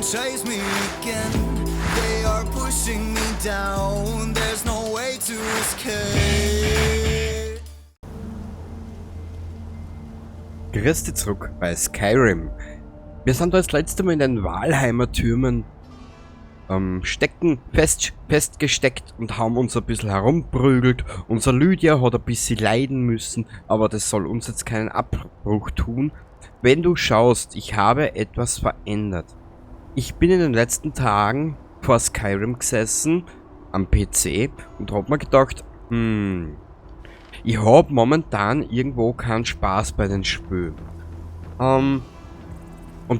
and chase me again. They are pushing me down, there's no way to escape. Grüß dich zurück bei Skyrim. Wir sind da das letzte Mal in den Valheimer Türmen festgesteckt und haben uns ein bisschen herumprügelt. Unser Lydia hat ein bisschen leiden müssen, aber das soll uns jetzt keinen Abbruch tun. Wenn du schaust, ich habe etwas verändert. Ich bin in den letzten Tagen vor Skyrim gesessen, am PC, und hab mir gedacht, ich hab momentan irgendwo keinen Spaß bei den Spielen. Und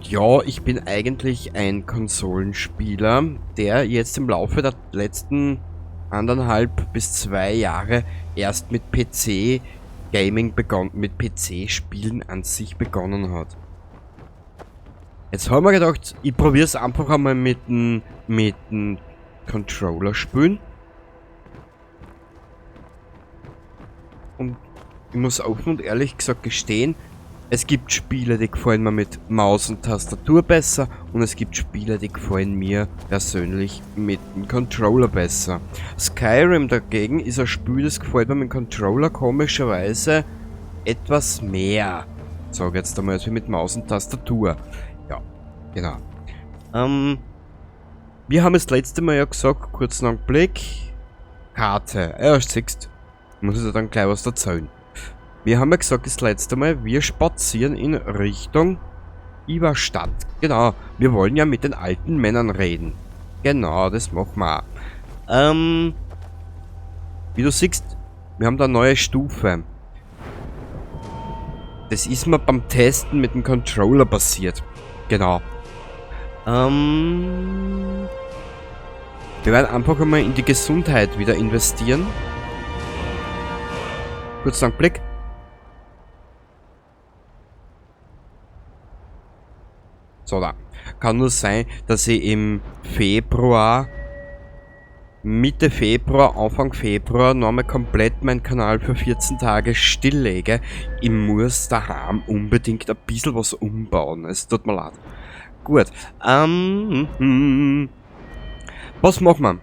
ja, ich bin eigentlich ein Konsolenspieler, der jetzt im Laufe der letzten 1,5 bis 2 Jahre erst mit PC-Gaming mit PC-Spielen an sich begonnen hat. Jetzt haben wir gedacht, ich probiere es einfach einmal mit dem Controller spielen. Und ich muss offen und ehrlich gesagt gestehen, es gibt Spiele, die gefallen mir mit Maus und Tastatur besser, und es gibt Spiele, die gefallen mir persönlich mit dem Controller besser. Skyrim dagegen ist ein Spiel, das gefällt mir mit dem Controller komischerweise etwas mehr. Sag jetzt einmal, als wie mit Maus und Tastatur. Ja, genau. Wir haben das letzte Mal ja gesagt, kurzen Augenblick, Karte. Ja, siehst, muss ich dir dann gleich was erzählen. Wir haben ja gesagt, das letzte Mal, wir spazieren in Richtung Ivarstadt. Genau, wir wollen ja mit den alten Männern reden. Genau, das machen wir auch. Wie du siehst, wir haben da eine neue Stufe. Das ist mir beim Testen mit dem Controller passiert. Genau. Wir werden einfach einmal in die Gesundheit wieder investieren. Kurz einen Blick. So, da. Kann nur sein, dass ich im Februar, Mitte Februar, Anfang Februar nochmal komplett meinen Kanal für 14 Tage stilllege. Ich muss daheim unbedingt ein bisschen was umbauen. Es tut mir leid. Gut. Was machen wir?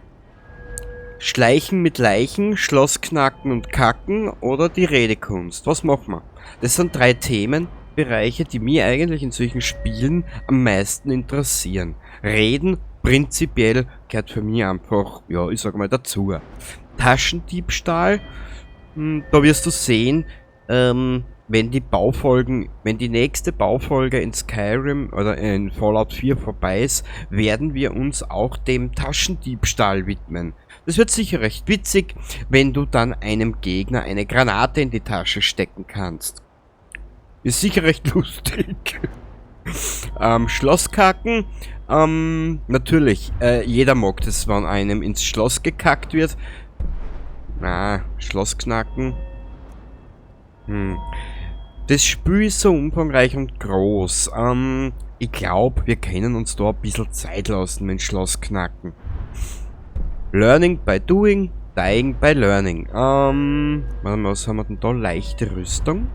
Schleichen mit Leichen, Schloss knacken und kacken oder die Redekunst? Was machen wir? Das sind 3 Themenbereiche, die mich eigentlich in solchen Spielen am meisten interessieren. Reden, prinzipiell, gehört für mich einfach, ja, ich sag mal dazu. Taschendiebstahl, da wirst du sehen, wenn die nächste Baufolge in Skyrim oder in Fallout 4 vorbei ist, werden wir uns auch dem Taschendiebstahl widmen. Das wird sicher recht witzig, wenn du dann einem Gegner eine Granate in die Tasche stecken kannst. Ist sicher recht lustig. Schlosskacken. Natürlich, jeder mag das, wenn einem ins Schloss gekackt wird. Na, Schlossknacken. Das Spiel ist so umfangreich und groß. Ich glaube, wir können uns da ein bisschen Zeit lassen mit dem Schlossknacken. Learning by doing, dying by learning. Was haben wir denn da? Leichte Rüstung.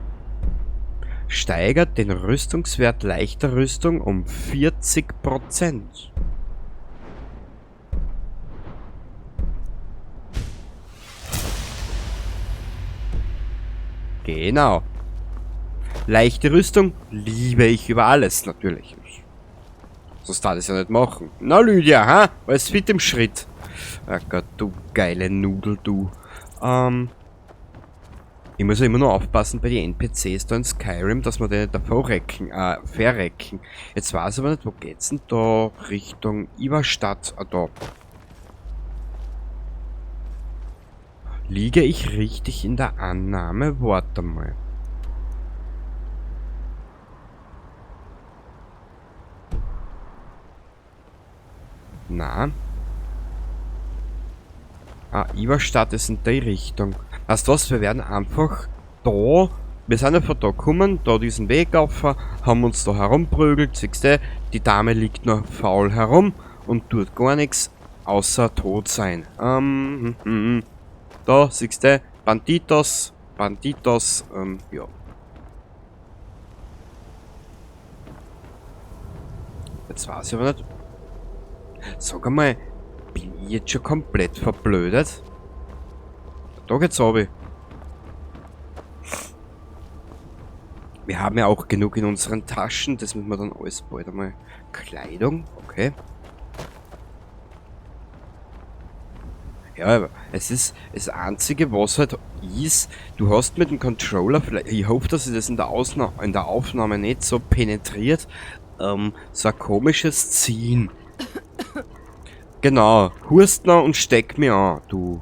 Steigert den Rüstungswert leichter Rüstung um 40%. Genau. Leichte Rüstung liebe ich über alles, natürlich. Sonst darf ich es ja nicht machen. Na Lydia, ha? Alles fit im Schritt. Ach Gott, du geile Nudel, du. Ich muss ja immer nur aufpassen bei den NPCs da in Skyrim, dass wir den nicht davor verrecken. Jetzt weiß ich aber nicht, wo geht's denn da? Richtung Ivarstadt. Ah, da. Liege ich richtig in der Annahme? Warte mal. Na? Ah, Ivarstadt ist in die Richtung. Weißt du was, wir werden einfach da, wir sind einfach da gekommen, da diesen Weg auf, haben uns da herumprügelt, siehst du, die Dame liegt noch faul herum und tut gar nichts, außer tot sein. Da, siehst du, Banditos, ja. Jetzt weiß ich aber nicht, Sag einmal, bin ich jetzt schon komplett verblödet? Da geht's runter. Wir haben ja auch genug in unseren Taschen, das müssen wir dann alles bald einmal. Kleidung, okay. Ja, aber es ist das Einzige, was halt ist, du hast mit dem Controller, vielleicht, ich hoffe, dass sich das in der Aufnahme nicht so penetriert, so ein komisches Ziehen. Genau, Hurstner und steck mir an, du.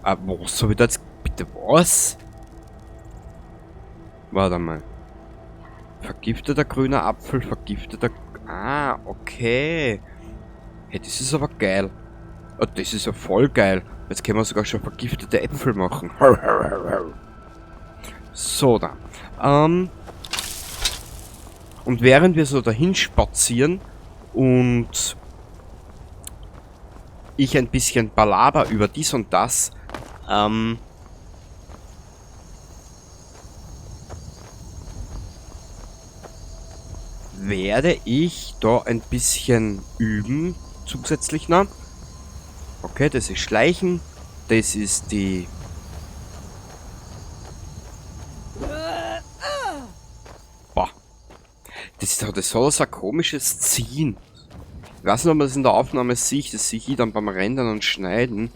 Was hab ich da jetzt, bitte was? Warte mal. Vergifteter grüner Apfel, vergifteter... Ah, okay. Hey, das ist aber geil. Oh, das ist ja voll geil. Jetzt können wir sogar schon vergiftete Äpfel machen. So, da. Und während wir so dahin spazieren und ich ein bisschen palaber über dies und das, werde ich da ein bisschen üben, zusätzlich noch. Okay, das ist Schleichen, das ist die... Boah. Das soll so ein komisches Ziehen. Ich weiß nicht, ob man das in der Aufnahme sieht, das sehe ich dann beim Rendern und Schneiden.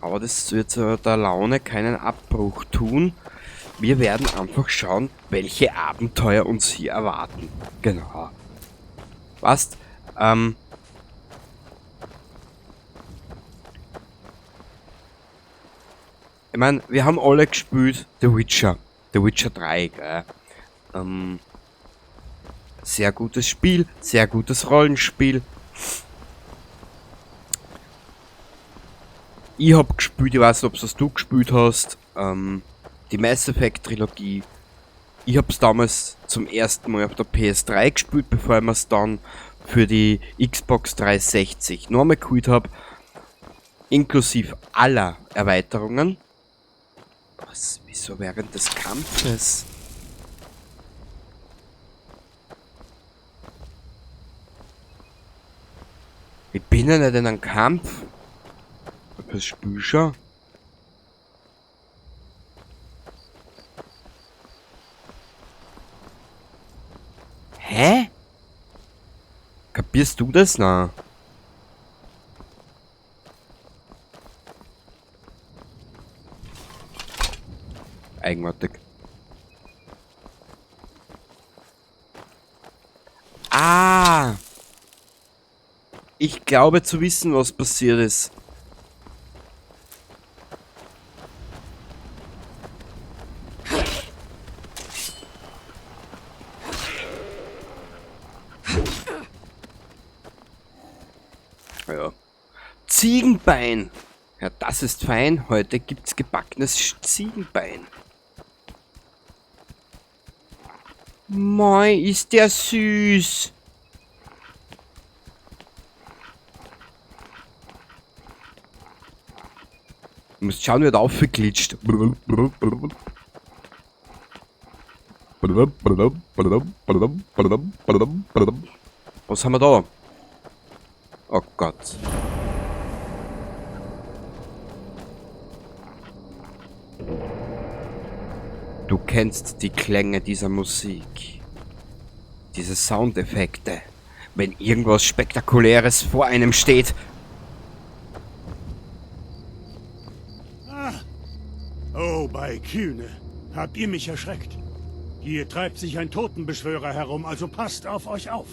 Aber das wird der Laune keinen Abbruch tun. Wir werden einfach schauen, welche Abenteuer uns hier erwarten. Genau. Was? Ich meine, wir haben alle gespielt The Witcher. The Witcher 3, gell? Sehr gutes Spiel, sehr gutes Rollenspiel. Ich hab gespielt, ich weiß nicht, ob es du gespielt hast, die Mass Effect Trilogie. Ich hab's damals zum ersten Mal auf der PS3 gespielt, bevor ich mir's dann für die Xbox 360 nochmal geholt hab. Inklusive aller Erweiterungen. Was? Wieso während des Kampfes? Ich bin ja nicht in einem Kampf. Das Spiel schon. Hä? Kapierst du das noch? Eigenartig. Ah! Ich glaube zu wissen, was passiert ist. Ja. Ziegenbein! Ja, das ist fein. Heute gibt's gebackenes Ziegenbein. Moi, ist der süß. Du musst schauen, wird aufgeglitscht. Was haben wir da? Oh Gott. Du kennst die Klänge dieser Musik. Diese Soundeffekte. Wenn irgendwas Spektakuläres vor einem steht. Oh, bei Kühne. Habt ihr mich erschreckt? Hier treibt sich ein Totenbeschwörer herum, also passt auf euch auf.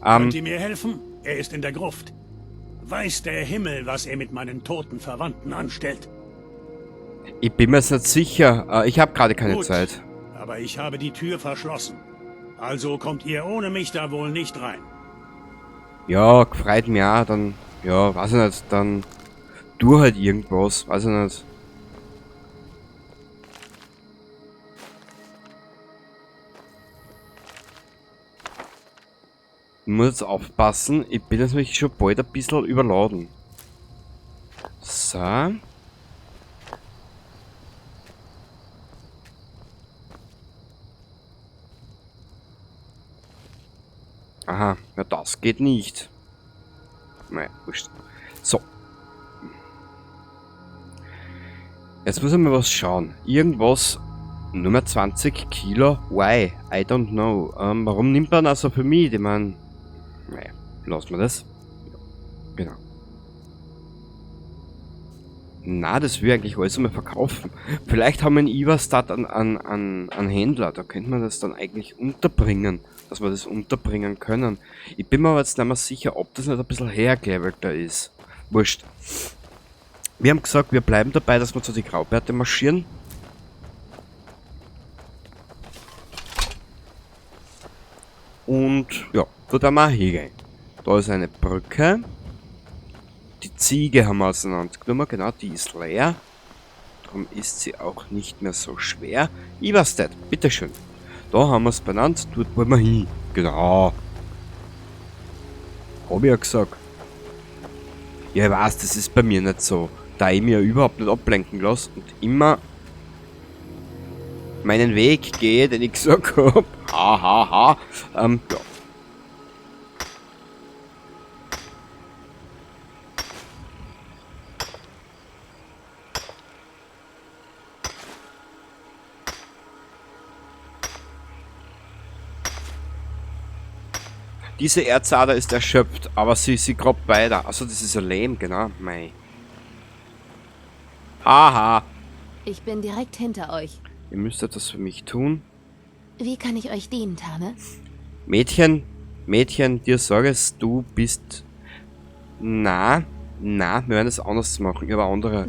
Könnt ihr mir helfen? Er ist in der Gruft. Weiß der Himmel, was er mit meinen toten Verwandten anstellt? Ich bin mir jetzt nicht sicher. Ich habe gerade keine Gut, Zeit. aber ich habe die Tür verschlossen. Also kommt ihr ohne mich da wohl nicht rein. Ja, gefreut mich auch. Dann, ja, weiß ich nicht. Dann tu halt irgendwas. Weiß ich nicht. Ich muss jetzt aufpassen. Ich bin jetzt nämlich schon bald ein bisschen überladen. So. Aha, ja das geht nicht. Naja, wurscht. So. Jetzt muss ich mal was schauen. Irgendwas, Nummer 20 Kilo, why? I don't know. Warum nimmt man also für mich? Ich meine, naja, lassen wir das. Genau. Na, das will ich eigentlich alles einmal verkaufen. Vielleicht haben wir in Iverstadt einen Händler, da könnte man das dann eigentlich unterbringen, dass wir das unterbringen können. Ich bin mir aber jetzt nicht mehr sicher, ob das nicht ein bisschen hergelevelt ist. Wurscht. Wir haben gesagt, wir bleiben dabei, dass wir zu die Graubärte marschieren. Und ja, dort werden wir auch hingehen. Da ist eine Brücke. Die Ziege haben wir auseinandergenommen, genau, die ist leer. Darum ist sie auch nicht mehr so schwer. Iverstedt, bitteschön. Da haben wir es benannt, dort wollen wir hin. Genau. Hab ich ja gesagt. Ja, ich weiß, das ist bei mir nicht so. Da ich mir überhaupt nicht ablenken lasse und immer meinen Weg gehe, den ich gesagt habe. Ja. Diese Erzader ist erschöpft, aber sie grabt weiter. Also das ist ein Lehm, genau. Mei. Haha. Ich bin direkt hinter euch. Ihr müsst etwas für mich tun. Wie kann ich euch dienen, Tane? Mädchen, dir sage es, du bist... Na, wir werden es anders machen. Ich habe andere...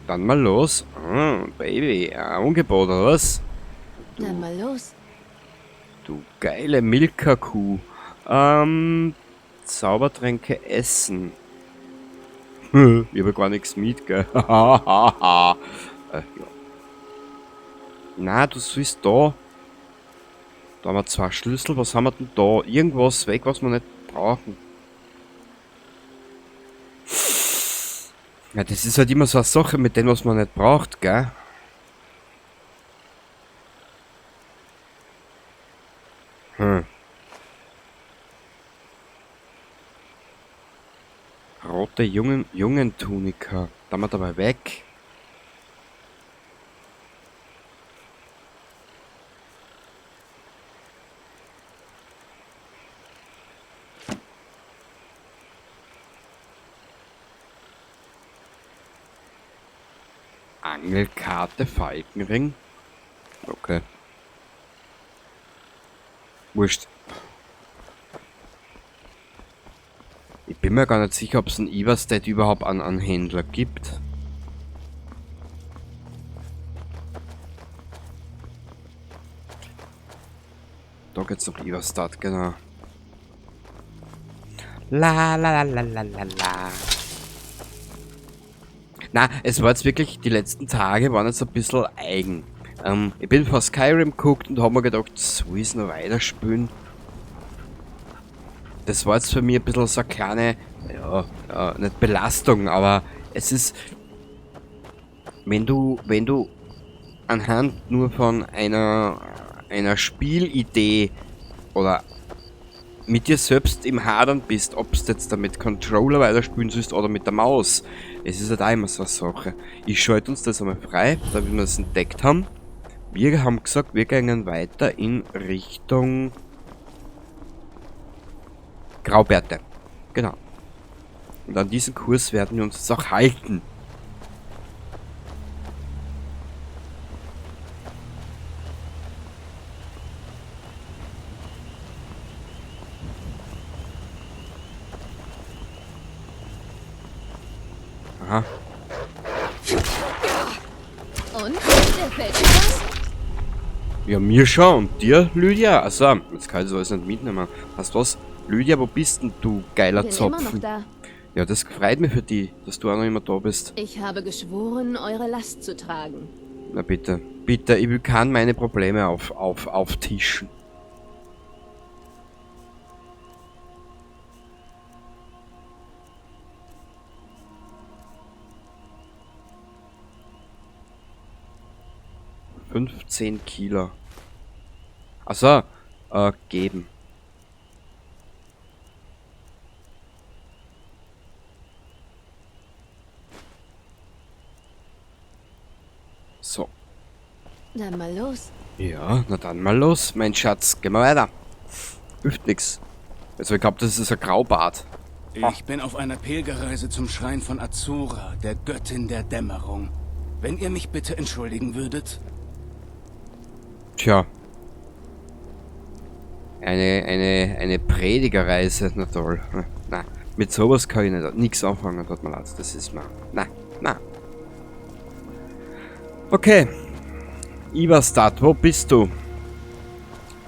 Dann mal los. Baby, ein Angebot, oder was? Dann mal los. Du geile Milka-Kuh. Zaubertränke essen. Ich habe gar nichts mit, gell? Ja. Na, du sollst da. Da haben wir 2 Schlüssel. Was haben wir denn da? Irgendwas weg, was wir nicht brauchen. Ja, das ist halt immer so eine Sache mit dem, was man nicht braucht, gell? Rote Jungentunika. Da haben wir dabei weg. Angelkarte Falkenring. Okay. Wurscht. Ich bin mir gar nicht sicher, ob es in Iverstedt überhaupt einen Händler gibt. Da geht's nach Iverstedt, genau. La. Na, es war jetzt wirklich, die letzten Tage waren jetzt ein bisschen eigen. Ich bin vor Skyrim geguckt und habe mir gedacht, soll ich noch weiterspielen? Das war jetzt für mich ein bisschen so eine kleine, ja, nicht Belastung, aber es ist, wenn du anhand nur von einer Spielidee oder mit dir selbst im Hadern bist, ob du jetzt damit Controller weiterspielen sollst oder mit der Maus. Es ist halt auch immer so eine Sache. Ich schalte uns das einmal frei, da wir das entdeckt haben. Wir haben gesagt, wir gehen weiter in Richtung Graubärte. Genau. Und an diesem Kurs werden wir uns jetzt auch halten. Aha. Und? Gefällt dir das? Ja, mir schon. Und dir, Lydia? Also, jetzt kann ich das alles nicht mitnehmen. Weißt du was? Lydia, wo bist denn du, geiler Bin immer noch Zopfen? da. Ja, das freut mich für dich, dass du auch noch immer da bist. Ich habe geschworen, eure Last zu tragen. Na bitte. Bitte, ich will kann meine Probleme auftischen. ...15 Kilo. Achso, geben. So. Dann mal los. Ja, na dann mal los, mein Schatz. Gehen wir weiter. Hilft nix. Also ich glaube, das ist ein Graubart. Ich bin auf einer Pilgerreise zum Schrein von Azura, der Göttin der Dämmerung. Wenn ihr mich bitte entschuldigen würdet. Tja. Eine Predigerreise, na toll. Na, mit sowas kann ich nichts anfangen, tut mir leid. Das ist mir. Na. Okay. Ivarstadt, wo bist du?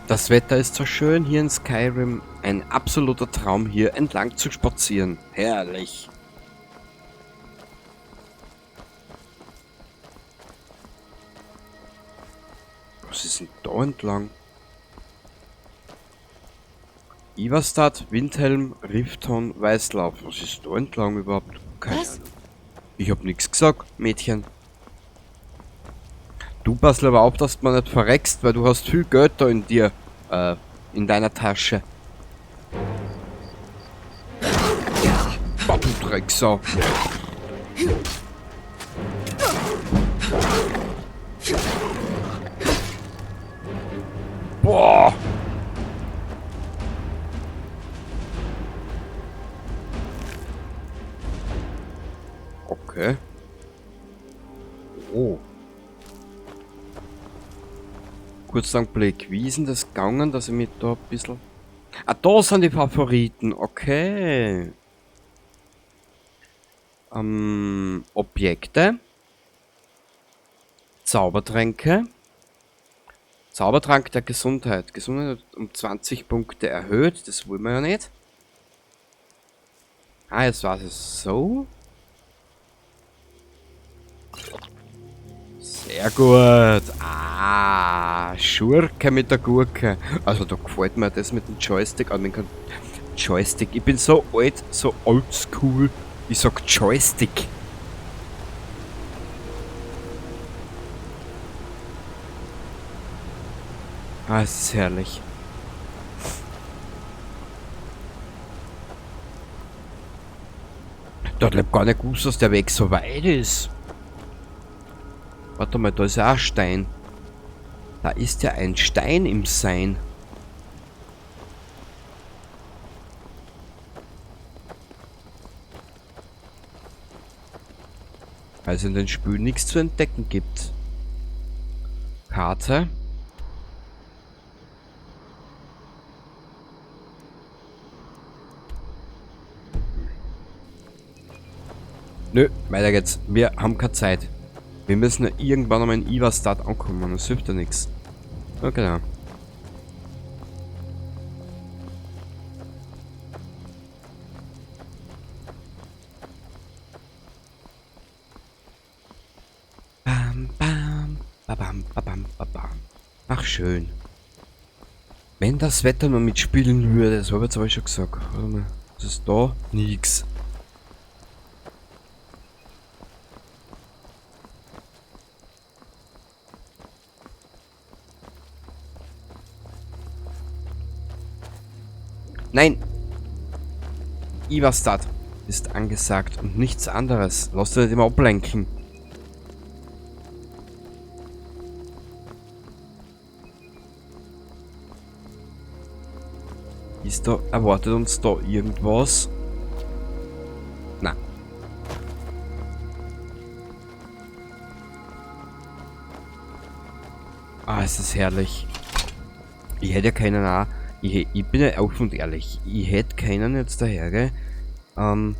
Das Wetter ist so schön hier in Skyrim. Ein absoluter Traum, hier entlang zu spazieren. Herrlich. Was ist denn da entlang? Ivarstadt, Windhelm, Rifton, Weißlauf. Was ist da entlang überhaupt? Keine Was? Ahnung. Ich hab nichts gesagt, Mädchen. Du pass aber auf, dass du nicht verreckst, weil du hast viel Geld da in dir, in deiner Tasche. Boah, du Drecksau. Boah. Okay. Oh. Kurz lang Blick. Wie ist denn das gegangen, dass ich mich da ein bisschen... Ah, da sind die Favoriten. Okay. Objekte. Zaubertränke. Zaubertrank der Gesundheit. Gesundheit um 20 Punkte erhöht. Das wollen wir ja nicht. Ah, jetzt war es so. Sehr gut. Ah, Schurke mit der Gurke. Also da gefällt mir das mit dem Joystick. Aber Joystick. Ich bin so alt, so oldschool. Ich sag Joystick. Ah, es ist herrlich. Da hat gar nicht gewusst, dass der Weg so weit ist. Warte mal, da ist ja auch ein Stein. Da ist ja ein Stein im Sein. Weil es in den Spielen nichts zu entdecken gibt. Karte. Nö, weiter geht's. Wir haben keine Zeit. Wir müssen ja irgendwann einmal in Ivarstadt ankommen. Das hilft ja nichts. Ja, genau. Bam, bam, babam, babam, babam. Ach, schön. Wenn das Wetter nur mitspielen würde, das habe ich jetzt aber schon gesagt. Warte mal. Was ist da? Nix. Nein! Ivarstadt ist angesagt und nichts anderes. Lass dich nicht immer ablenken. Ist da, erwartet uns da irgendwas? Na. Ah, es ist herrlich. Ich hätte ja keinen auch. Ich bin ja offen und ehrlich. Ich hätte keinen jetzt daher, gell? Haben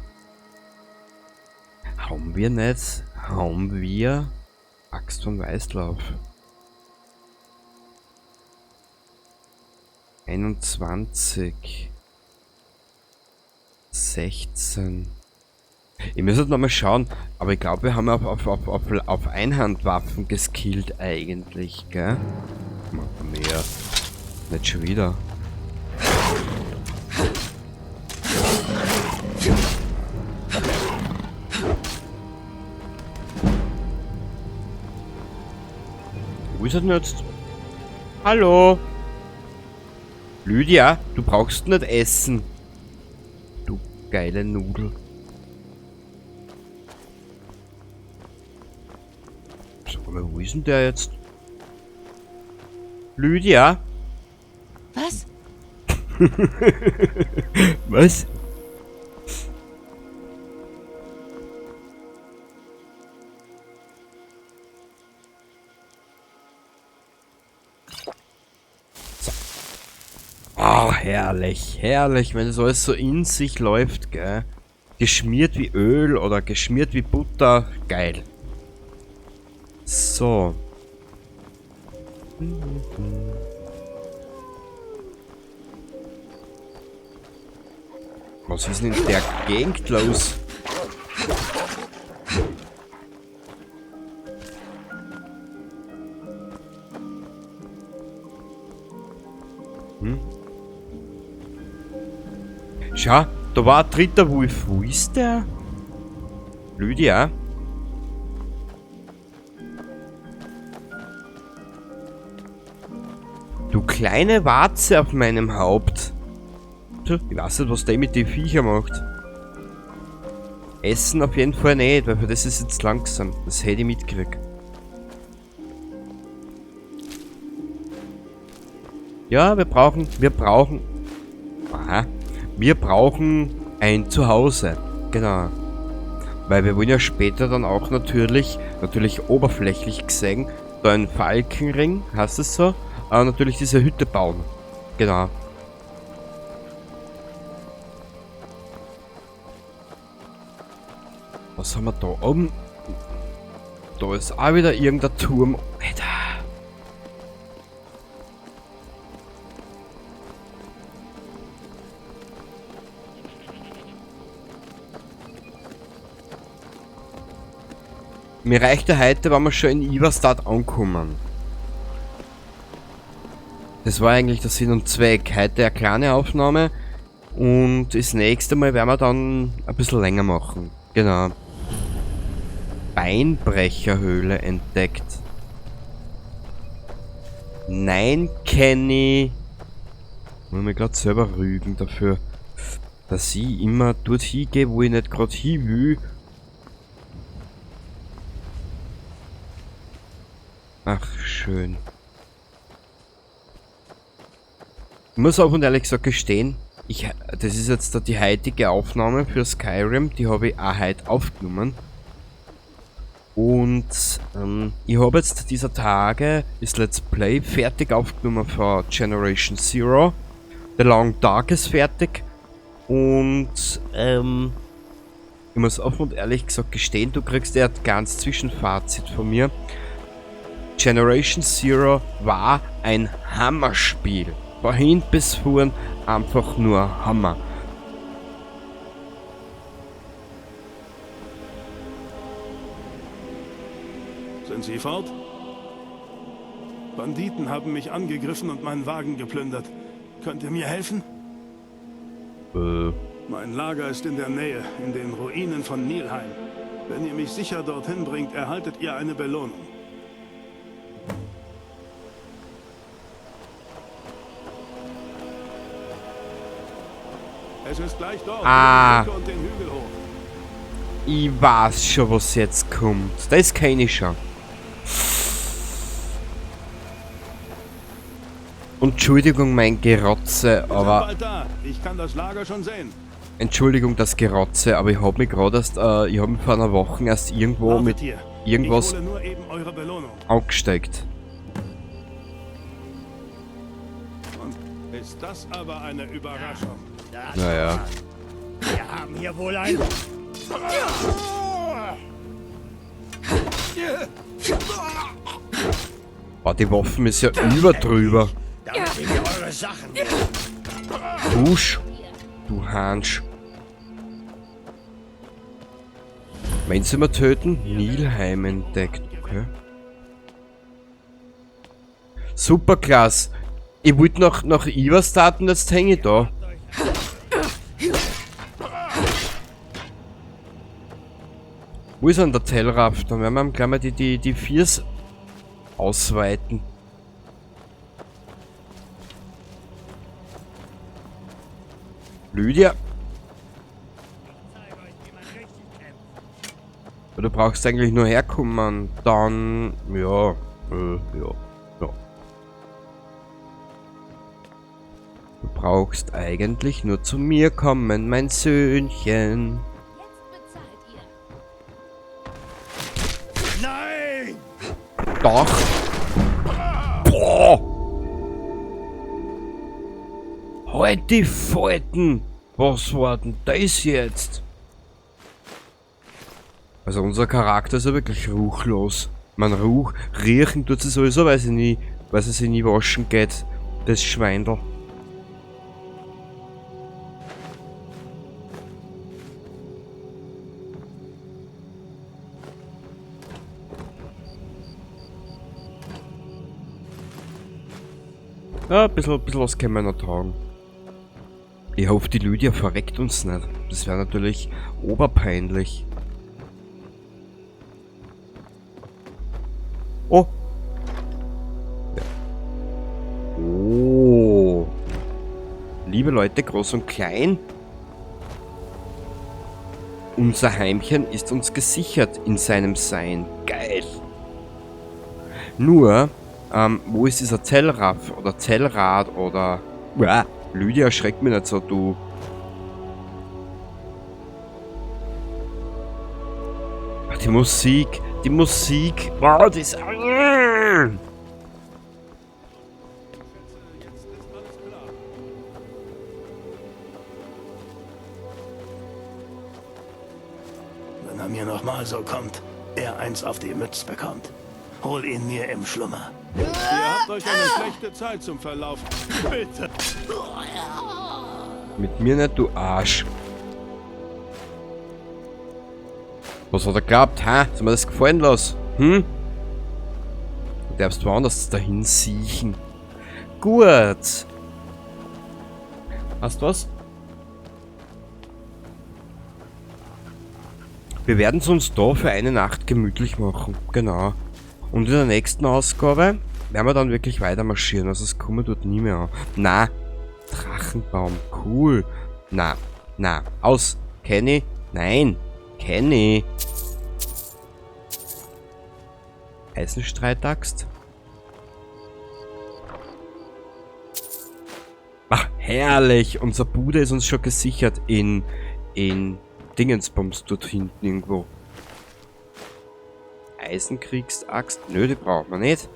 wir nicht? Haben wir Axt von Weißlauf? 21. 16. Ich muss halt nochmal schauen, aber ich glaube, wir haben auf Einhandwaffen geskillt eigentlich, gell? Mehr. Nicht schon wieder. Wo ist er denn jetzt? Hallo? Lydia, du brauchst nicht essen. Du geile Nudel. Sag mal, wo ist denn der jetzt? Lydia? Was? Was? Oh, herrlich, herrlich, wenn das alles so in sich läuft, gell? Geschmiert wie Öl oder geschmiert wie Butter, geil. So. Was ist denn in der Gegend los? Schau, da war ein dritter Wolf. Wo ist der? Lydia? Du kleine Warze auf meinem Haupt. Ich weiß nicht, was der mit den Viecher macht. Essen auf jeden Fall nicht, weil für das ist jetzt langsam. Das hätte ich mitgekriegt. Ja, wir brauchen ein Zuhause. Genau. Weil wir wollen ja später dann auch natürlich oberflächlich gesehen, da ein Falkenring, heißt es so, aber natürlich diese Hütte bauen. Genau. Was haben wir da oben? Da ist auch wieder irgendein Turm. Alter. Mir reicht ja heute, wenn wir schon in Iverstadt ankommen. Das war eigentlich der Sinn und Zweck. Heute eine kleine Aufnahme und das nächste Mal werden wir dann ein bisschen länger machen. Genau. Beinbrecherhöhle entdeckt. Nein, Kenny. Ich muss mich gerade selber rügen dafür, dass ich immer dort hingehe, wo ich nicht gerade hin will. Ach, schön. Ich muss auch und ehrlich gesagt gestehen, das ist jetzt da die heutige Aufnahme für Skyrim, die habe ich auch heute aufgenommen. Und ich habe jetzt dieser Tage das Let's Play fertig aufgenommen für Generation Zero. The Long Dark ist fertig. Und ich muss offen und ehrlich gesagt gestehen, du kriegst ja ein ganz Zwischenfazit von mir. Generation Zero war ein Hammerspiel. Von hinten bis vorn einfach nur Hammer. Sind Sie fort? Banditen haben mich angegriffen und meinen Wagen geplündert. Könnt ihr mir helfen? Mein Lager ist in der Nähe, in den Ruinen von Nilheim. Wenn ihr mich sicher dorthin bringt, erhaltet ihr eine Belohnung. Es ist gleich dort, und den Hügel hoch. Ich weiß schon, was jetzt kommt. Das kenne ich schon. Entschuldigung, mein Gerotze, aber... Bald da. Ich kann das Lager schon sehen. Entschuldigung, das Gerotze, aber ich habe mich gerade erst, ich habe mich vor einer Woche erst irgendwo Wartet mit hier. irgendwas Ich hole nur eben eure Belohnung. angesteckt. Und ist das aber eine Überraschung. Naja. Wir haben hier wohl ein... Oh, die Waffen ist ja drüber. Husch, du Hansch. Wen sollen wir töten? Nilheim entdeckt, okay. Super klasse. Ich wollte nach Iverstadt und jetzt hänge ich da. Wo ist denn der Tellraff? Dann werden wir gleich mal die Viers ausweiten. Lydia. Du brauchst eigentlich nur herkommen, dann... Ja, ja. Du brauchst eigentlich nur zu mir kommen, mein Söhnchen. Jetzt bezahlt ihr. Nein! Doch. Boah. Halt die Falten. Was war denn das jetzt? Also unser Charakter ist ja wirklich ruchlos. Man riechen tut sie sowieso, weil sie nie waschen geht. Das Schweindel. Ja, ein bisschen was können wir noch tragen. Ich hoffe, die Lydia verreckt uns nicht. Das wäre natürlich oberpeinlich. Oh. Ja. Oh. Liebe Leute, groß und klein. Unser Heimchen ist uns gesichert in seinem Sein. Geil. Nur, wo ist dieser Zellraff oder Zellrad oder... Uah, Lydia, erschreckt mich nicht so, du. Ach, die Musik. Wow, das... Wenn er mir nochmal so kommt, er eins auf die Mütze bekommt. Hol ihn mir im Schlummer. Ihr habt euch eine schlechte Zeit zum Verlauf. Bitte. Mit mir nicht, du Arsch. Was hat er geglaubt, hä? Soll mir das gefallen lassen? Hm? Du darfst woanders dahin siechen. Gut. Hast du was? Wir werden es uns da für eine Nacht gemütlich machen. Genau. Und in der nächsten Ausgabe werden wir dann wirklich weiter marschieren. Also es kommen dort nie mehr an. Na, Drachenbaum, cool. Na, aus. Kenny? Nein, Kenny. Eisenstreitaxt. Ach, herrlich. Unser Bude ist uns schon gesichert in Dingensbums dort hinten irgendwo. Eisenkriegsaxt? Nö, die braucht man nicht.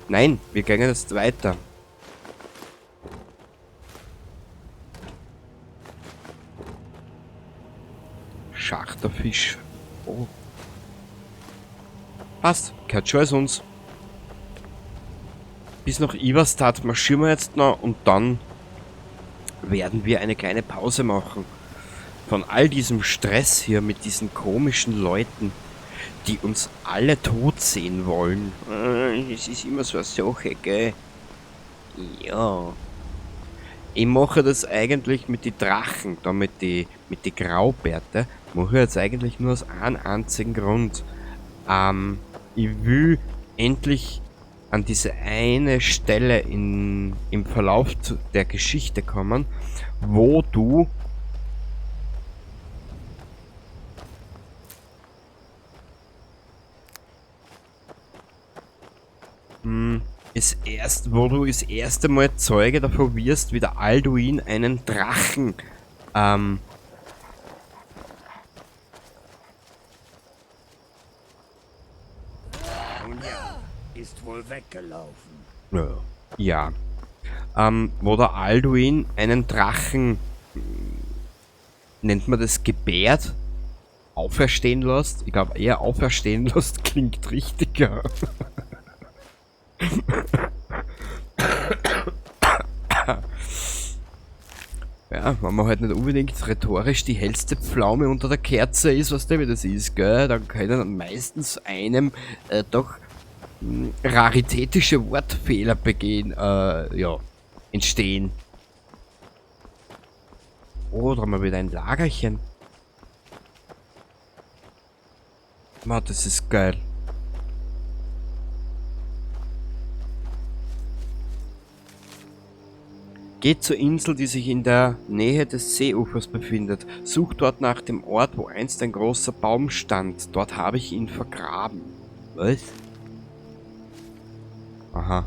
Nein, wir gehen jetzt weiter. Schachterfisch. Oh. Passt, gehört schon als uns. Bis nach Iverstadt marschieren wir jetzt noch und dann werden wir eine kleine Pause machen. Von all diesem Stress hier mit diesen komischen Leuten, die uns alle tot sehen wollen. Es ist immer so eine Sache, gell? Ja. Ich mache das eigentlich mit den Drachen, da mit die Graubärte, mache ich jetzt eigentlich nur aus einem einzigen Grund. Ich will endlich an diese eine Stelle im Verlauf der Geschichte kommen, wo du wo du das erste Mal Zeuge davon wirst, wie der Alduin einen Drachen Ist wohl weggelaufen. ja. Wo der Alduin einen Drachen, nennt man das, gebärt, auferstehen lässt. Ich glaube eher auferstehen lässt klingt richtiger. Ja, wenn man halt nicht unbedingt rhetorisch die hellste Pflaume unter der Kerze ist, was der wie das ist, gell, dann können meistens einem doch raritätische Wortfehler entstehen. Oh, da haben wir wieder ein Lagerchen. Man, das ist geil. Geht zur Insel, die sich in der Nähe des Seeufers befindet. Sucht dort nach dem Ort, wo einst ein großer Baum stand. Dort habe ich ihn vergraben. Was? Aha.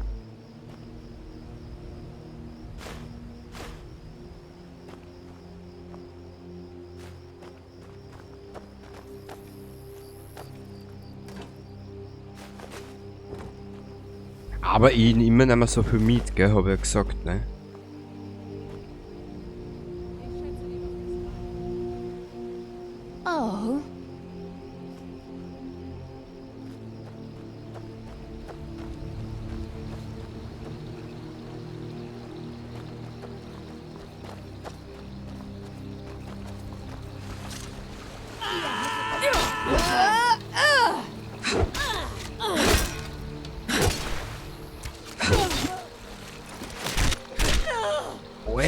Aber ich nehme nicht mehr so viel mit, gell, habe ich ja gesagt, ne? Oh.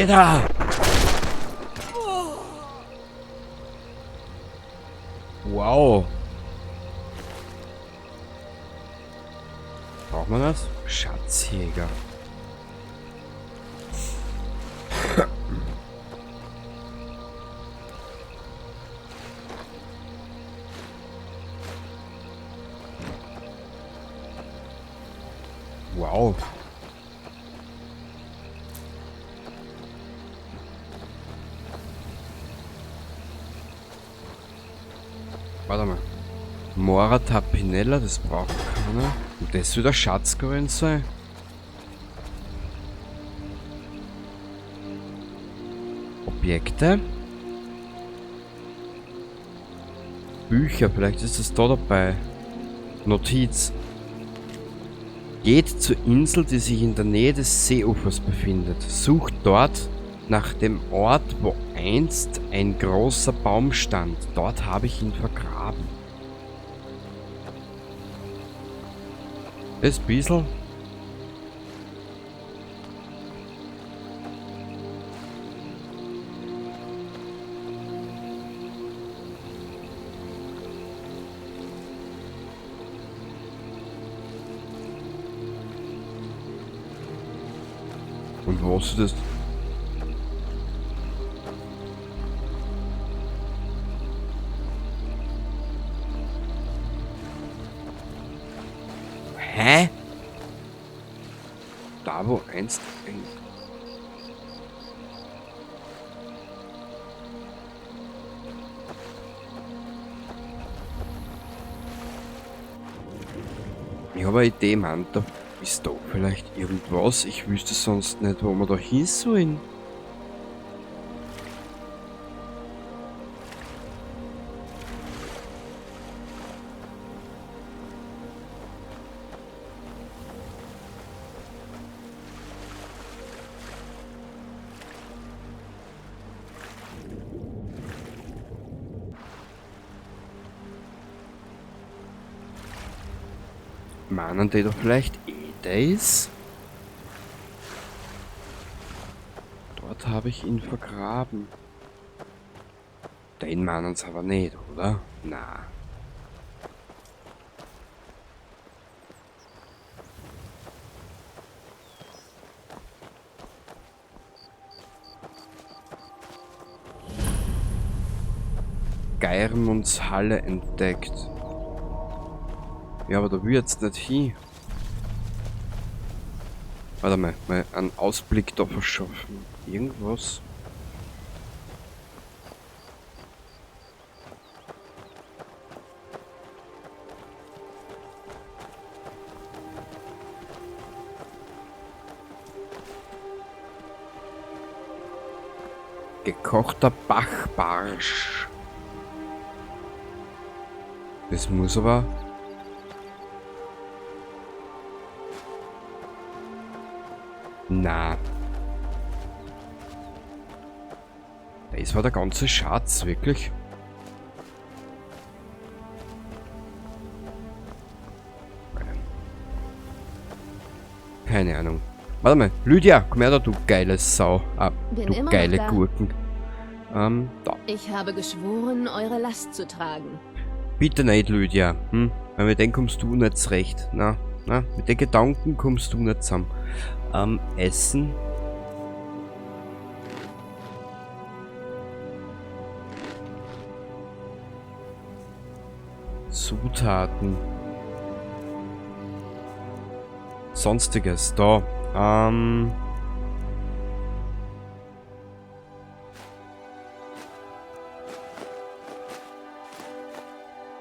Alter! Wow! Braucht man das? Schatzjäger. Wow. Warte mal. Mora Tapinella, das braucht keiner. Und das soll der Schatz gewesen sein. Objekte. Bücher, vielleicht ist es da dabei. Notiz. Geht zur Insel, die sich in der Nähe des Seeufers befindet. Sucht dort nach dem Ort, wo einst ein großer Baum stand. Dort habe ich ihn vergraben. Das bissl. Und was ist das? Hä? Da wo einst ein... Ich habe eine Idee, Mann. Da ist da vielleicht irgendwas. Ich wüsste sonst nicht, wo wir da hin sollen. Meinen die doch vielleicht das? Dort habe ich ihn vergraben. Den meinen sie aber nicht, oder? Na. Geirmunds Halle entdeckt. Ja, aber da will ich jetzt nicht hin. Warte mal einen Ausblick da verschaffen. Irgendwas. Gekochter Bachbarsch. Das muss aber... Na. Das war der ganze Schatz, wirklich? Keine Ahnung. Warte mal, Lydia, komm her da, du geile Sau. Ah, Bin du immer noch geile da. Gurken. Da. Ich habe geschworen, eure Last zu tragen. Bitte nicht, Lydia. Weil mit denen kommst du nicht zurecht. Na, mit den Gedanken kommst du nicht zusammen. Essen. Zutaten. Sonstiges, da.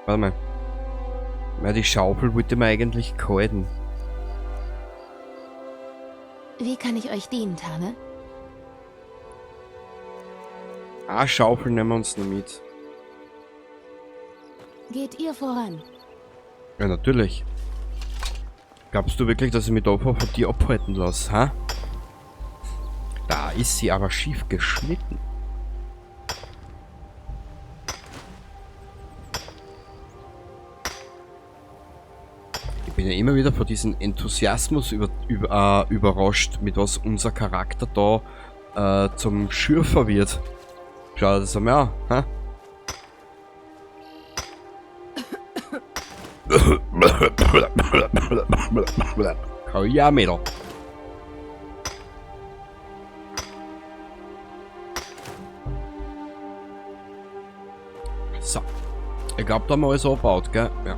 Warte mal. Ja, die Schaufel wollte man eigentlich kalten. Wie kann ich euch dienen, Tame? Ah, Schaufel nehmen wir uns noch mit. Geht ihr voran? Ja, natürlich. Glaubst du wirklich, dass ich mich da von dir abhalten lasse, ha? Da ist sie aber schief geschnitten. Ich bin ja immer wieder von diesem Enthusiasmus überrascht, mit was unser Charakter da zum Schürfer wird. Schau dir das einmal an, ha? Ja, Mädel. So. Ich glaube, da haben wir alles angebaut, gell? Ja.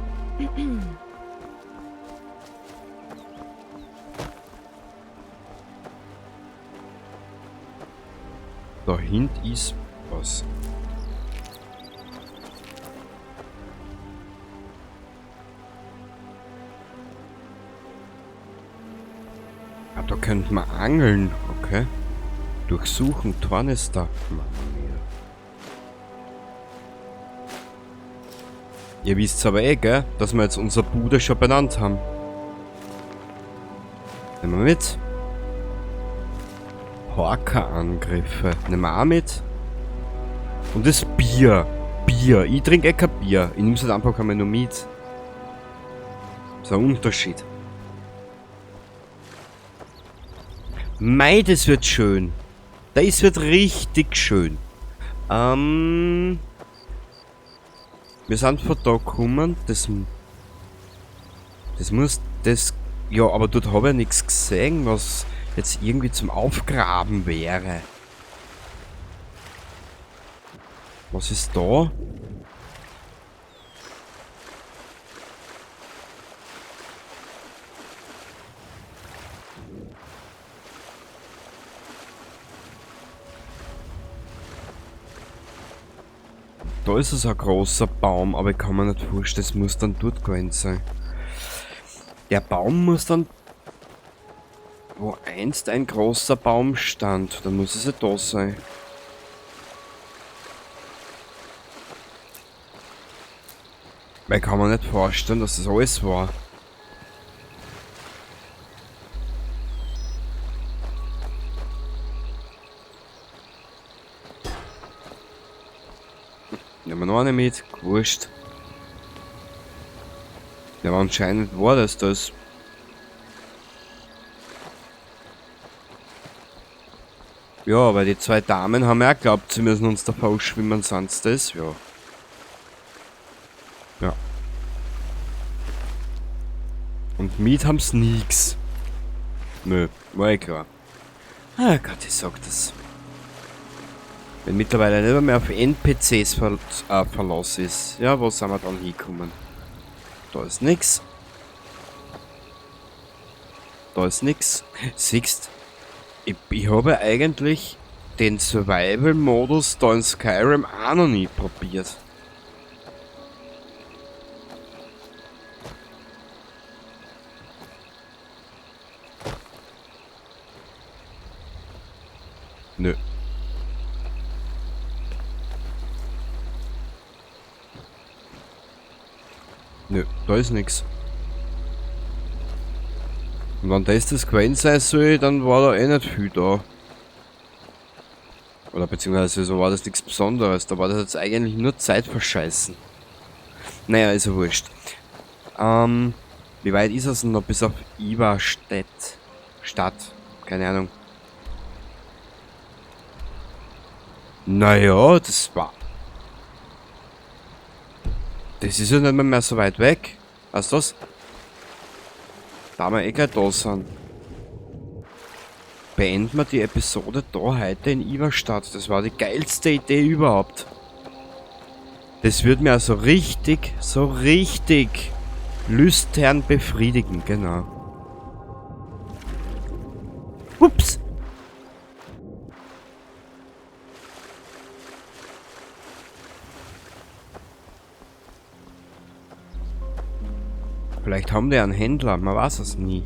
Da hinten ist was. Ah, da könnte man angeln, okay. Durchsuchen, Tornister. Ihr wisst aber eh, gell, dass wir jetzt unsere Bude schon benannt haben. Nehmen wir mit. Horker-Angriffe. Nehmen wir auch mit. Und das Bier. Bier. Ich trinke eh kein Bier. Ich nehme es halt einfach einmal nur mit. Das ist ein Unterschied. Mei, das wird schön. Das wird richtig schön. Wir sind von da gekommen. Das muss... Das... Ja, aber dort habe ich nichts gesehen, was jetzt irgendwie zum Aufgraben wäre. Was ist da? Da ist es ein großer Baum, aber ich kann mir nicht vorstellen, das muss dann dort gewesen sein. Der Baum muss dann... Wo einst ein großer Baum stand, dann muss es ja da sein. Weil ich kann mir nicht vorstellen, dass das alles war. Nehmen wir noch eine mit, wurscht. Ja, aber anscheinend war das das. Ja, weil die zwei Damen haben ja auch geglaubt, sie müssen uns da ausschwimmen, sonst das, ja. Ja. Und mit haben's nix. Nö, war eh klar. Ah Gott, ich sag das. Wenn mittlerweile nicht mehr auf NPCs Verlass ist. Ja, wo sind wir dann hingekommen? Da ist nix. Da ist nix. Siehst, ich habe eigentlich den Survival-Modus da in Skyrim auch noch nie probiert. Nö. Nö, da ist nix. Und wenn das gewesen sein soll, dann war da eh nicht viel da. Oder beziehungsweise so war das nichts Besonderes. Da war das jetzt eigentlich nur Zeit verscheißen. Naja, ist ja wurscht. Wie weit ist es denn noch bis auf Ivarstedt? Stadt? Keine Ahnung. Naja, das war... Das ist ja nicht mehr so weit weg. Weißt du das? Da wir eh gleich da sind. Beenden wir die Episode da heute in Ivarstadt. Das war die geilste Idee überhaupt. Das würde mir also so richtig lüstern befriedigen, genau. Ups! Vielleicht haben die einen Händler, man weiß es nie.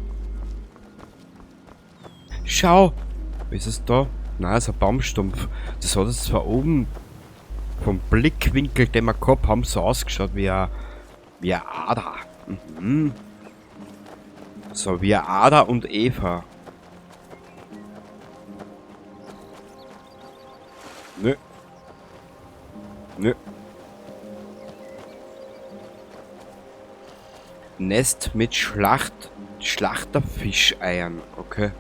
Schau! Ist es da? Nein, ist ein Baumstumpf. Das hat jetzt zwar oben vom Blickwinkel, den wir gehabt haben, so ausgeschaut wie eine Ader. Mhm. So wie Ada und Eva. Nö. Nö. Nest mit Schlachterfischeiern, okay.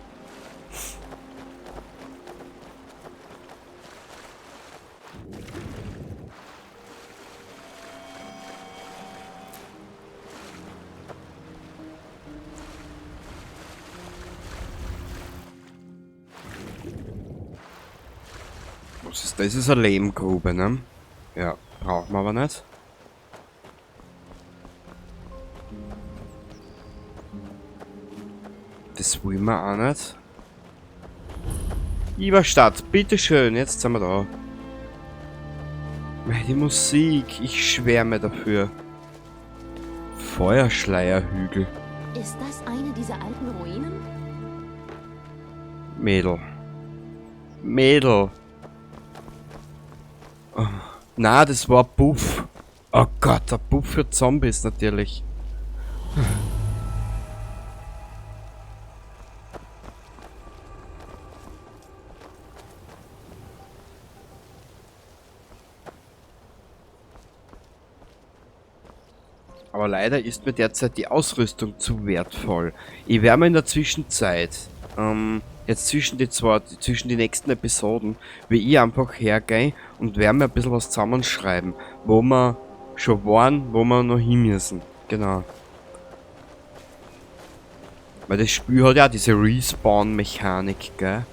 Was ist das? Das ist eine Lehmgrube, ne? Ja, brauchen wir aber nicht. Das wollen wir auch nicht. Iberstadt, bitteschön, jetzt sind wir da. Die Musik, ich schwärme dafür. Feuerschleierhügel. Ist das eine dieser alten Ruinen? Mädel. Mädel. Oh. Na, das war Buff. Oh Gott, der Buff für Zombies natürlich. Aber leider ist mir derzeit die Ausrüstung zu wertvoll. Ich werde mir in der Zwischenzeit, jetzt zwischen die nächsten Episoden, wie ich einfach hergehe und werde mir ein bisschen was zusammenschreiben, wo wir schon waren, wo wir noch hin müssen. Genau. Weil das Spiel hat ja diese Respawn-Mechanik, gell?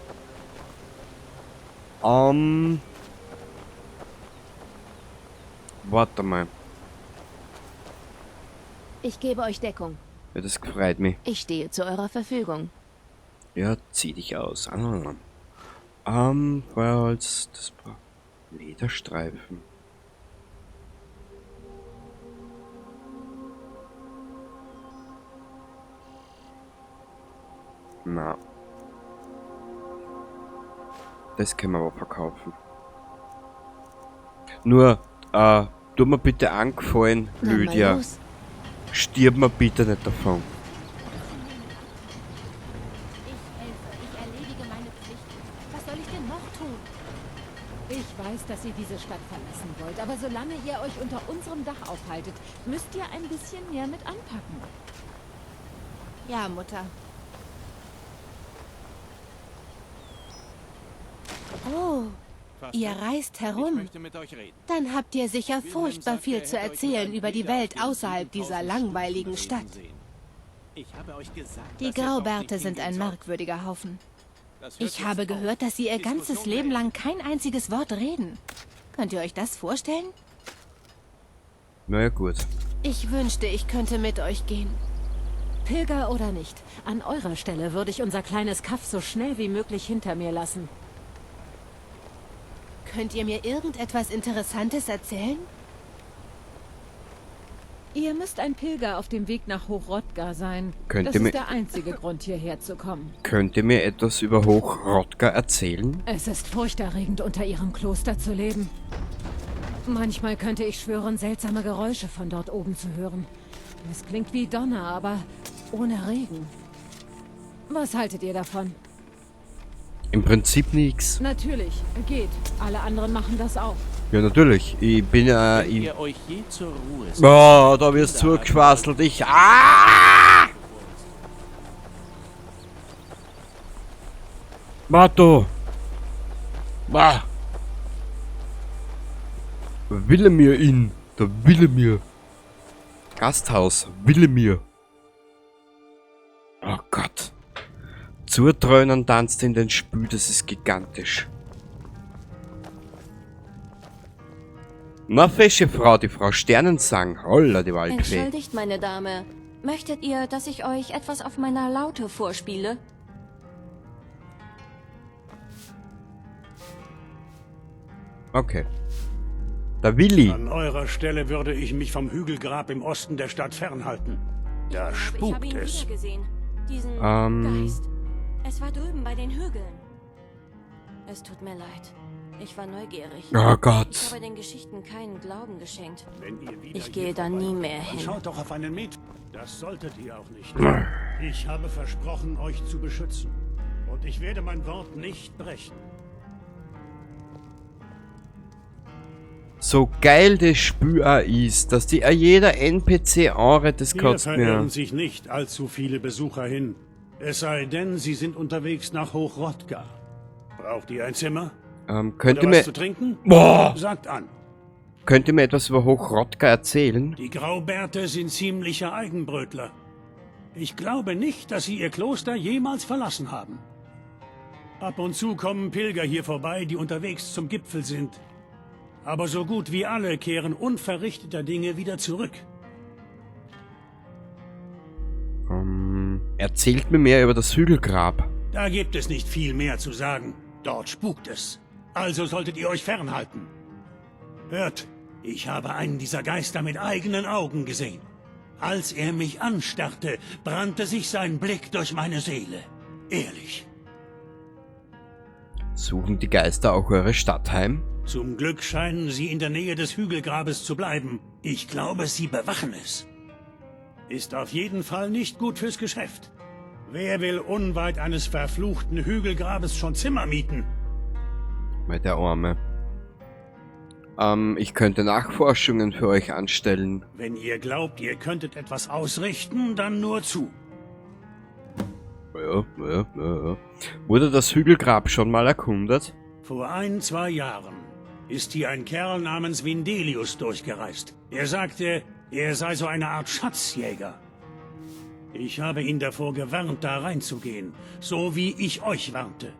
Warte mal. Ich gebe euch Deckung. Ja, das freut mich. Ich stehe zu eurer Verfügung. Ja, zieh dich aus. Feuerholz, das Lederstreifen. Na. Das können wir aber verkaufen. Nur, tu mir bitte angefallen, Na, mal Lydia. los. Stirb mir bitte nicht davon. Ich helfe, ich erledige meine Pflichten. Was soll ich denn noch tun? Ich weiß, dass ihr diese Stadt verlassen wollt, aber solange ihr euch unter unserem Dach aufhaltet, müsst ihr ein bisschen mehr mit anpacken. Ja, Mutter. Oh, ihr reist herum. Dann habt ihr sicher furchtbar viel zu erzählen über die Welt außerhalb dieser langweiligen Stadt. Die Graubärte sind ein merkwürdiger Haufen. Ich habe gehört, dass sie ihr ganzes Leben lang kein einziges Wort reden. Könnt ihr euch das vorstellen? Naja, gut. Ich wünschte, ich könnte mit euch gehen. Pilger oder nicht, an eurer Stelle würde ich unser kleines Kaff so schnell wie möglich hinter mir lassen. Könnt ihr mir irgendetwas Interessantes erzählen? Ihr müsst ein Pilger auf dem Weg nach Hochrodgar sein. Könnt Das ihr mir- ist der einzige Grund, hierher zu kommen. Könnt ihr mir etwas über Hochrodgar erzählen? Es ist furchterregend, unter ihrem Kloster zu leben. Manchmal könnte ich schwören, seltsame Geräusche von dort oben zu hören. Es klingt wie Donner, aber ohne Regen. Was haltet ihr davon? Im Prinzip nix. Natürlich, geht. Alle anderen machen das auch. Ja, natürlich. Ich bin Wenn ich... ihr euch je zur Ruhe setzt, Oh, da wirst du zugequasselt. Mato! Bah! Willemir Inn. Der Willemir. Gasthaus. Willemir. Oh Gott. Zurtrönen tanzt in den Spül, das ist gigantisch. Na, fesche Frau, die Frau Sternensang. Holla, die Waldfee. Entschuldigt, meine Dame. Möchtet ihr, dass ich euch etwas auf meiner Laute vorspiele? Okay. Der Willi. An eurer Stelle würde ich mich vom Hügelgrab im Osten der Stadt fernhalten. Da Ich habe spukt ihn es. wiedergesehen. Diesen Geist. Es war drüben bei den Hügeln. Es tut mir leid. Ich war neugierig. Oh Ich Gott. habe den Geschichten keinen Glauben geschenkt. Wenn ihr wieder Ich gehe hier da nie mehr dann hin. schaut doch auf einen Met. Das solltet ihr auch nicht. Ich habe versprochen, euch zu beschützen. Und ich werde mein Wort nicht brechen. So geil das Spiel auch ist, dass die jeder NPC anredet, das Hier kotzt verirren mir. sich nicht allzu viele Besucher hin. Es sei denn, sie sind unterwegs nach Hochrodgar. Braucht ihr ein Zimmer? Könnt ihr Oder was mir... zu trinken? Boah! Sagt an. Könnt ihr mir etwas über Hochrodgar erzählen? Die Graubärte sind ziemliche Eigenbrötler. Ich glaube nicht, dass sie ihr Kloster jemals verlassen haben. Ab und zu kommen Pilger hier vorbei, die unterwegs zum Gipfel sind. Aber so gut wie alle kehren unverrichteter Dinge wieder zurück. Erzählt mir mehr über das Hügelgrab. Da gibt es nicht viel mehr zu sagen. Dort spukt es. Also solltet ihr euch fernhalten. Hört, ich habe einen dieser Geister mit eigenen Augen gesehen. Als er mich anstarrte, brannte sich sein Blick durch meine Seele. Ehrlich. Suchen die Geister auch eure Stadt heim? Zum Glück scheinen sie in der Nähe des Hügelgrabes zu bleiben. Ich glaube, sie bewachen es. Ist auf jeden Fall nicht gut fürs Geschäft. Wer will unweit eines verfluchten Hügelgrabes schon Zimmer mieten? Weil der Arme. Ich könnte Nachforschungen für euch anstellen. Wenn ihr glaubt, ihr könntet etwas ausrichten, dann nur zu. Ja. Wurde das Hügelgrab schon mal erkundet? Vor 2 Jahren ist hier ein Kerl namens Vindelius durchgereist. Er sagte, er sei so eine Art Schatzjäger. Ich habe ihn davor gewarnt, da reinzugehen, so wie ich euch warnte.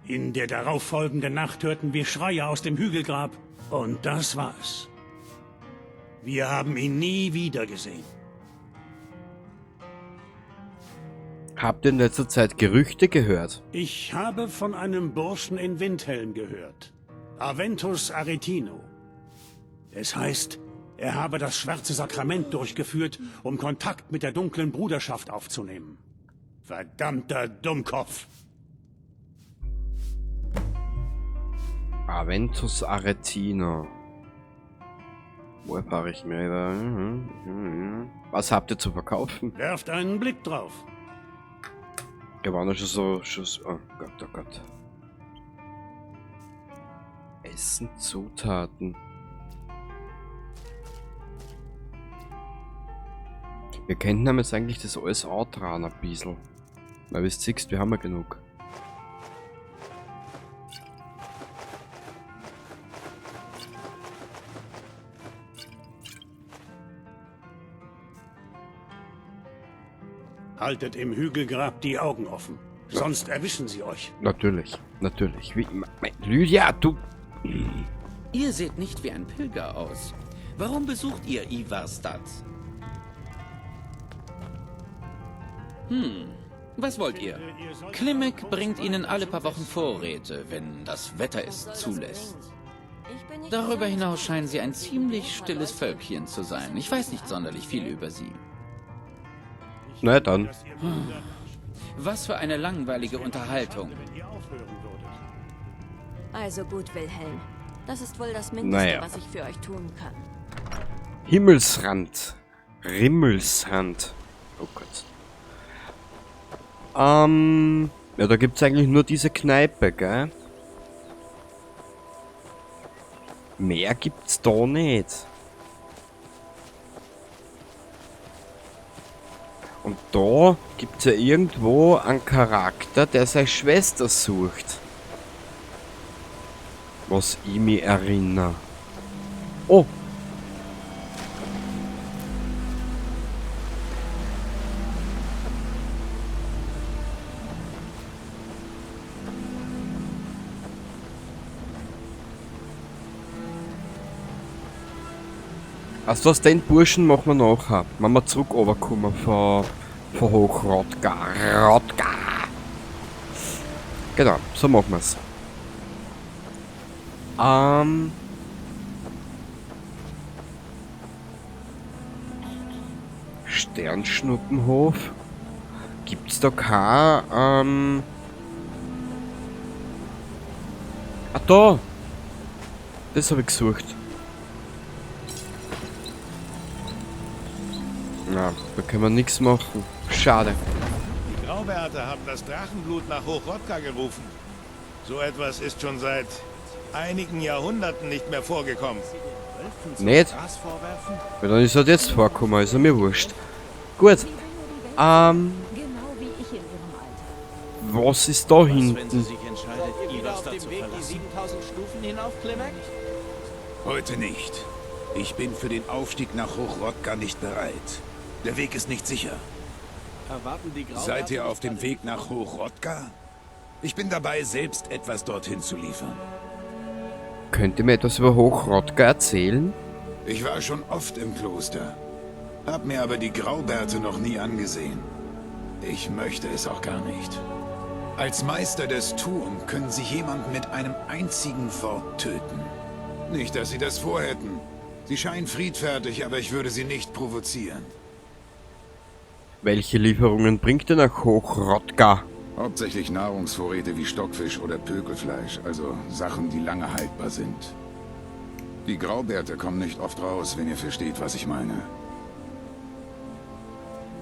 In der darauffolgenden Nacht hörten wir Schreie aus dem Hügelgrab, und das war es. Wir haben ihn nie wieder gesehen. Habt ihr in letzter Zeit Gerüchte gehört? Ich habe von einem Burschen in Windhelm gehört. Aventus Aretino. Es heißt, er habe das schwarze Sakrament durchgeführt, um Kontakt mit der dunklen Bruderschaft aufzunehmen. Verdammter Dummkopf! Aventus Aretino. Wo erfahre ich mehr über... Was habt ihr zu verkaufen? Werft einen Blick drauf. Wir waren ja schon so... Oh Gott, oh Gott. Essen, Zutaten. Wir könnten jetzt eigentlich das alles antragen ein bisschen. Weil wie du siehst, wir haben ja genug. Haltet im Hügelgrab die Augen offen. Sonst erwischen sie euch. Natürlich, natürlich. Wie, Lydia, du... Ihr seht nicht wie ein Pilger aus. Warum besucht ihr Ivarstadt? Was wollt ihr? Klimek bringt ihnen alle paar Wochen Vorräte, wenn das Wetter es zulässt. Ich bin nicht Darüber besonders hinaus gut scheinen sie ein darin, ziemlich aber stilles Leute- Völkchen zu sein. Ich weiß nicht sonderlich viel über sie. Na dann. Was für eine langweilige Unterhaltung. Wenn ihr aufhören würdet. Also gut, Wilhelm. Das ist wohl das Mindeste, Naja. was ich für euch tun kann. Himmelsrand. Rimmelsrand. Oh Gott. Ja, da gibt's eigentlich nur diese Kneipe, gell? Mehr gibt's da nicht. Und da gibt's ja irgendwo einen Charakter, der seine Schwester sucht. Was ich mich erinnere. Oh! Also was den Burschen machen wir nachher, wenn wir zurück runterkommen von Hochrodgar. Genau, so machen wir's. Sternschnuppenhof. Gibt's da kein, Ah, da! Das habe ich gesucht. Na, da können wir nichts machen. Schade. Die Graubärte haben das Drachenblut nach Hochrodka gerufen. So etwas ist schon seit einigen Jahrhunderten nicht mehr vorgekommen. Nicht? Ja, dann ist das jetzt vorgekommen, ist mir wurscht. Gut. Genau wie ich in ihrem Alter. Was ist da hinten? Heute nicht. Ich bin für den Aufstieg nach Hochrodka nicht bereit. Der Weg ist nicht sicher. Seid ihr auf dem Weg nach Hochrodka? Ich bin dabei, selbst etwas dorthin zu liefern. Könnt ihr mir etwas über Hochrodka erzählen? Ich war schon oft im Kloster, hab mir aber die Graubärte noch nie angesehen. Ich möchte es auch gar nicht. Als Meister des Turm können Sie jemanden mit einem einzigen Wort töten. Nicht, dass Sie das vorhätten. Sie scheinen friedfertig, aber ich würde Sie nicht provozieren. Welche Lieferungen bringt ihr nach Hochrodka? Hauptsächlich Nahrungsvorräte wie Stockfisch oder Pökelfleisch, also Sachen, die lange haltbar sind. Die Graubärte kommen nicht oft raus, wenn ihr versteht, was ich meine.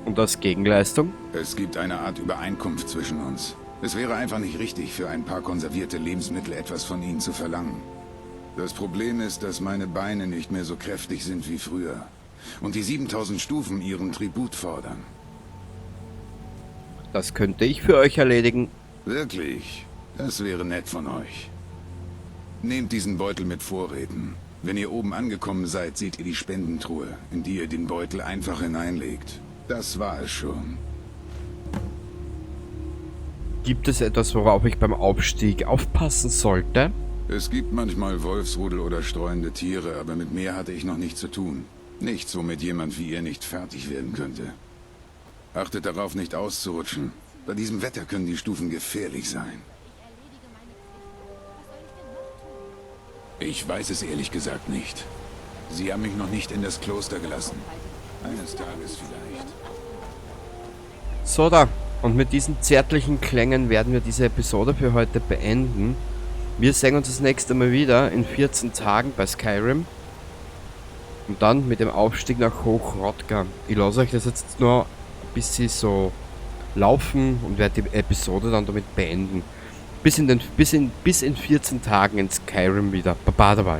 Und als Gegenleistung? Es gibt eine Art Übereinkunft zwischen uns. Es wäre einfach nicht richtig, für ein paar konservierte Lebensmittel etwas von ihnen zu verlangen. Das Problem ist, dass meine Beine nicht mehr so kräftig sind wie früher. Und die 7000 Stufen ihren Tribut fordern. Das könnte ich für euch erledigen. Wirklich? Das wäre nett von euch. Nehmt diesen Beutel mit Vorräten. Wenn ihr oben angekommen seid, seht ihr die Spendentruhe, in die ihr den Beutel einfach hineinlegt. Das war es schon. Gibt es etwas, worauf ich beim Aufstieg aufpassen sollte? Es gibt manchmal Wolfsrudel oder streuende Tiere, aber mit mehr hatte ich noch nichts zu tun. Nichts, womit jemand wie ihr nicht fertig werden könnte. Achtet darauf, nicht auszurutschen. Bei diesem Wetter können die Stufen gefährlich sein. Ich weiß es ehrlich gesagt nicht. Sie haben mich noch nicht in das Kloster gelassen. Eines Tages vielleicht. So da. Und mit diesen zärtlichen Klängen werden wir diese Episode für heute beenden. Wir sehen uns das nächste Mal wieder in 14 Tagen bei Skyrim. Und dann mit dem Aufstieg nach Hochrodka. Ich lasse euch das jetzt nur ein bisschen so laufen und werde die Episode dann damit beenden. Bis in 14 Tagen in Skyrim wieder. Baba dabei.